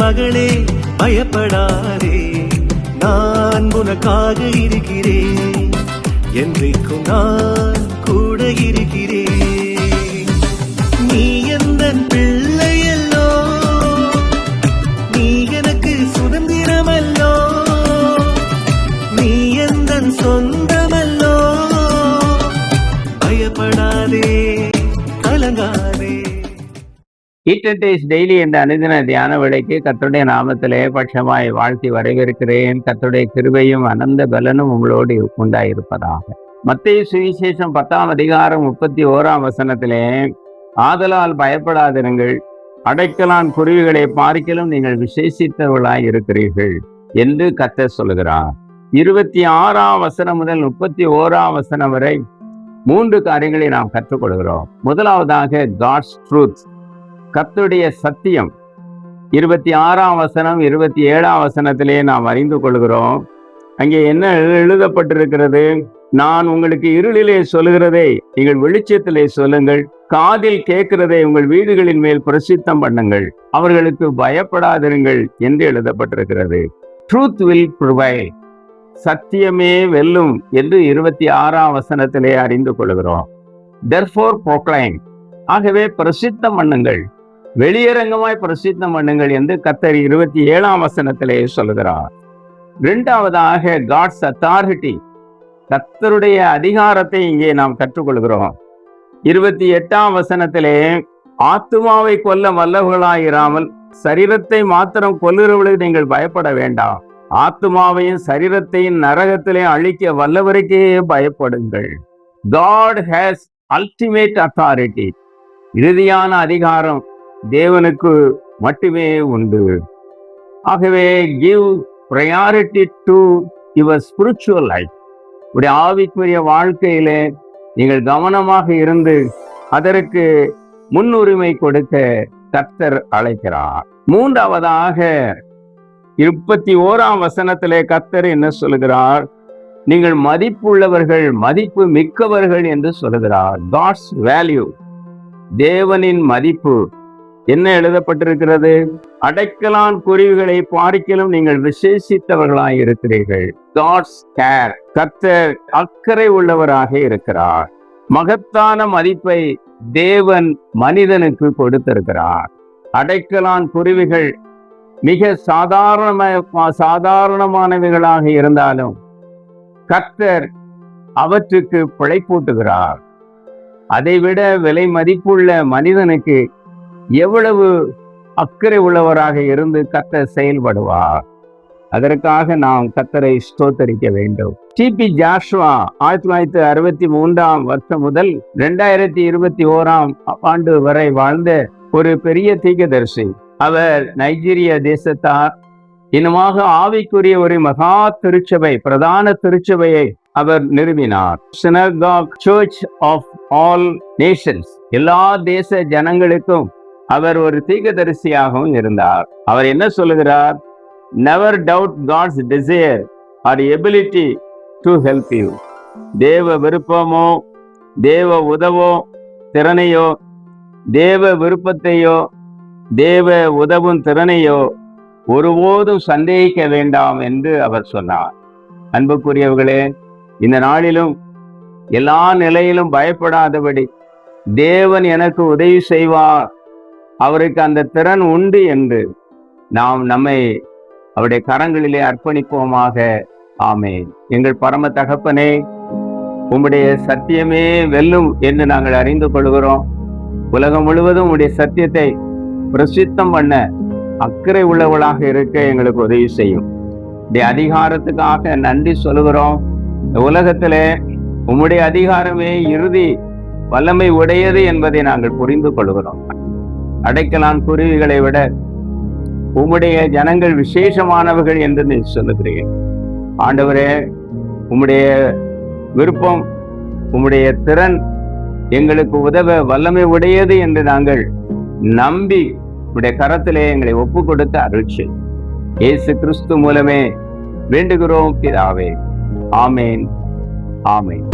மகளே பயப்படாதே, நான் உனக்காக இருக்கிறேன், என்றைக்கும் நான் கூட இருக்கிறேன். நீ எந்தன் பிள்ளையல்லோ, நீ எனக்கு சுதந்திரமல்லோ, நீ எந்தன் சொந்தமல்லோ, பயப்படாதே கலங்காதே. டெய்லி என்ற அனுதின தியான விடைக்கு கர்த்தருடைய நாமத்திலே பட்சமாய் வாழ்த்தி வரவேற்கிறேன். கர்த்தருடைய கிருபையும் அனந்த பலனும் உங்களோடு உண்டாயிருப்பதாக. மத்தேயு சுவிசேஷம் 10ஆம் அதிகாரம் 31ஆம் வசனத்திலே, ஆதலால் பயப்படாதிருங்கள், அடைக்கலான் குருவிகளை பார்க்கிலும் நீங்கள் விசேஷித்தவர்களாய் இருக்கிறீர்கள் என்று கர்த்தர் சொல்லுகிறார். 26ஆம் வசனம் முதல் 31ஆம் வசனம் வரை 3 காரியங்களை நாம் கற்றுக்கொள்கிறோம். முதலாவதாக காட்ஸ் ட்ரூத், கர்த்தருடைய சத்தியம். 26ஆம் வசனம் 27ஆம் வசனத்திலே நாம் அறிந்து கொள்கிறோம். அங்கே என்ன எழுதப்பட்டிருக்கிறது? நான் உங்களுக்கு இருளிலே சொல்லுகிறதை நீங்கள் வெளிச்சத்திலே சொல்லுங்கள், காதில் கேட்கிறதை உங்கள் வீடுகளின் மேல் பிரசித்தம் பண்ணுங்கள், அவர்களுக்கு பயப்படாதிருங்கள் என்று எழுதப்பட்டிருக்கிறது. ட்ரூத் வில் ப்ரிவைல், சத்தியமே வெல்லும் என்று 26ஆம் வசனத்திலே அறிந்து கொள்கிறோம். therefore proclaim, ஆகவே பிரசித்தம் பண்ணுங்கள், வெளியரங்கமாய் பிரசித்தம் பண்ணுங்கள் என்று கர்த்தர் 27ஆம் வசனத்திலே சொல்லுகிறார். இரண்டாவதாக காட்ஸ் அத்தாரிட்டி, கர்த்தருடைய அதிகாரத்தை இங்கே நாம் கற்றுக்கொள்கிறோம். 28ஆம் வசனத்திலே, ஆத்துமாவை கொல்ல வல்லவர்களாயிராமல் சரீரத்தை மாத்திரம் கொல்லுகிறவர்களுக்கு நீங்கள் பயப்பட வேண்டாம், ஆத்துமாவையும் சரீரத்தையும் நரகத்திலே அழிக்க வல்லவருக்கே பயப்படுங்கள். God has ultimate authority, இறுதியான அதிகாரம் தேவனுக்கு மட்டுமே உண்டு. ஆகவே give priority to your spiritual life, உடைய ஆவிக்குரிய வாழ்க்கையிலே நீங்கள் கவனமாக இருந்து அதற்கு முன்னுரிமை கொடுக்க கர்த்தர் அழைக்கிறார். மூன்றாவதாக 31ஆம் வசனத்திலே கர்த்தர் என்ன சொல்லுகிறார்? நீங்கள் மதிப்புள்ளவர்கள், மதிப்பு மிக்கவர்கள் என்று சொல்லுகிறார். காட்ஸ் வேல்யூ, தேவனின் மதிப்பு என்ன எழுதப்பட்டிருக்கிறது? அடைக்கலான் குருவிகளை பார்க்கிலும் நீங்கள் விசேஷித்தவர்களாய் இருக்கிறீர்கள். காட்ஸ் கேர், கர்த்தர் அக்கறை உள்ளவராக இருக்கிறார். மகத்தான மதிப்பை தேவன் மனிதனுக்கு கொடுத்திருக்கிறார். அடைக்கலான் குருவிகள் மிக சாதாரணமானவைகளாக இருந்தாலும் கர்த்தர் அவற்றுக்கு பிழைப்பூட்டுகிறார். அதைவிட விலை மதிப்புள்ள மனிதனுக்கு எவ்வளவு அக்கறை உள்ளவராக இருந்து கர்த்தர் செயல்படுவார். அதற்காக நாம் கர்த்தரை ஸ்தோத்தரிக்க வேண்டும். டிபி ஜாஷுவா 1963ஆம் வருஷம் முதல் 2021ஆம் ஆண்டு வரை வாழ்ந்த ஒரு பெரிய தீர்க்கதரிசி. அவர் நைஜீரிய தேசத்தார். இன்னுமாக ஆவிக்குரிய ஒரு மகா திருச்சபை, பிரதான திருச்சபையை அவர் நிறுவினார். Synagogue church of all nations, எல்லா தேச ஜனங்களுக்கும் அவர் ஒரு தீர்க்கதரிசியாகவும் இருந்தார். அவர் என்ன சொல்லுகிறார்? never doubt God's desire or ability to help you. தேவ விருப்பமோ, தேவ உதவோ, திறனையோ, தேவ விருப்பத்தையோ, தேவ உதவும் திறனையோ ஒருபோதும் சந்தேகிக்க வேண்டாம் என்று அவர் சொன்னார். அன்புக்குரியவர்களே, இந்த நாளிலும் எல்லா நிலையிலும் பயப்படாதபடி தேவன் எனக்கு உதவி செய்வார், அவருக்கு அந்த திறன் உண்டு என்று நாம் நம்மை அவருடைய கரங்களிலே அர்ப்பணிப்போமாக. ஆமென். எங்கள் பரம தகப்பனே, உம்முடைய சத்தியமே வெல்லும் என்று நாங்கள் அறிந்து கொள்கிறோம். உலகம் முழுவதும் உம்முடைய சத்தியத்தை பிரசித்தம் பண்ண அக்கறை உள்ளவளாக இருக்க எங்களுக்கு உதவி செய்யும். இந்த அதிகாரத்துக்காக நன்றி சொல்லுகிறோம். இந்த உலகத்திலே உம்முடைய அதிகாரமே இறுதி வல்லமை உடையது என்பதை நாங்கள் புரிந்து கொள்கிறோம். அடைக்கலான் குருவிகளை விட உம்முடைய ஜனங்கள் விசேஷமானவர்கள் என்று நீ சொல்லுகிறீர்கள். ஆண்டவரே, உம்முடைய விருப்பம், உம்முடைய திறன் எங்களுக்கு உதவ வல்லமை உடையது என்று நாங்கள் நம்பி உடைய கரத்திலே எங்களை ஒப்பு கொடுத்த அருள்ச்சி இயேசு கிறிஸ்து மூலமே வேண்டுகிறோம் பிதாவே. ஆமேன், ஆமேன்.